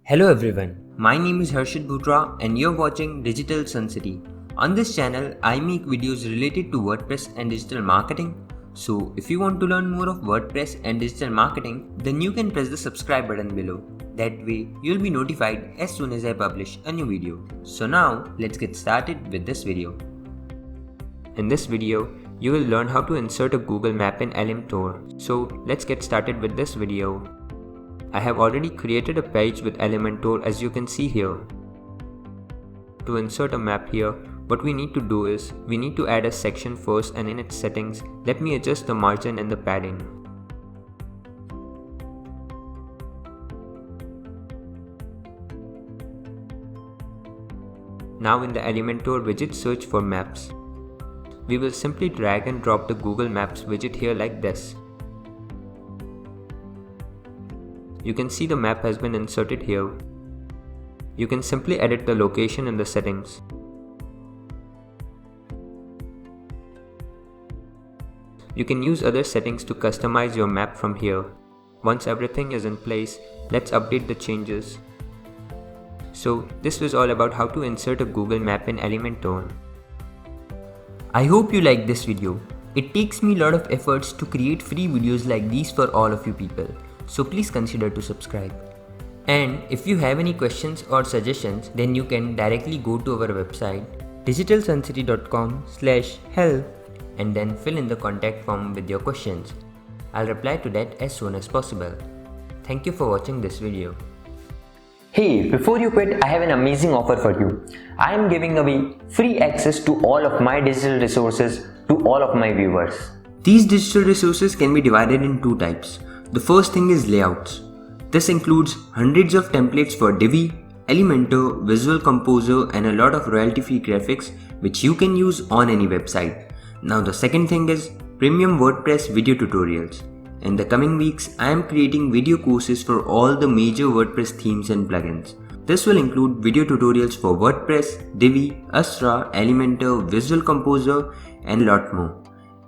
Hello everyone, my name is Harshit Bhutra and you're watching Digital Sun City. On this channel, I make videos related to WordPress and digital marketing. So if you want to learn more of WordPress and digital marketing, then you can press the subscribe button below. That way, you'll be notified as soon as I publish a new video. So now, let's get started with this video. In this video, you will learn how to insert a Google map in Elementor. So let's get started with this video. I have already created a page with Elementor as you can see here. To insert a map here, what we need to do is, we need to add a section first, and in its settings, let me adjust the margin and the padding. Now in the Elementor widget, search for maps. We will simply drag and drop the Google Maps widget here like this. You can see the map has been inserted here. You can simply edit the location in the settings. You can use other settings to customize your map from here. Once everything is in place, let's update the changes. So this was all about how to insert a Google map in Elementor. I hope you liked this video. It takes me a lot of efforts to create free videos like these for all of you people. So please consider to subscribe. And if you have any questions or suggestions, then you can directly go to our website digitalsuncity.com/help and then fill in the contact form with your questions. I'll reply to that as soon as possible. Thank you for watching this video. Hey, before you quit, I have an amazing offer for you. I am giving away free access to all of my digital resources to all of my viewers. These digital resources can be divided in two types. The first thing is layouts. This includes hundreds of templates for Divi, Elementor, Visual Composer and a lot of royalty-free graphics which you can use on any website. Now the second thing is premium WordPress video tutorials. In the coming weeks, I am creating video courses for all the major WordPress themes and plugins. This will include video tutorials for WordPress, Divi, Astra, Elementor, Visual Composer and a lot more.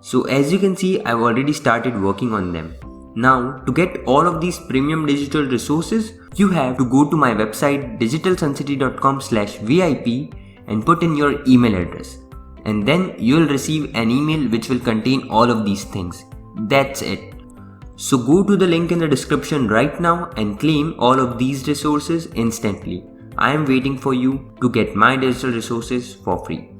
So as you can see, I've already started working on them. Now, to get all of these premium digital resources, you have to go to my website digitalsuncity.com/VIP and put in your email address. And then you'll receive an email which will contain all of these things. That's it. So go to the link in the description right now and claim all of these resources instantly. I am waiting for you to get my digital resources for free.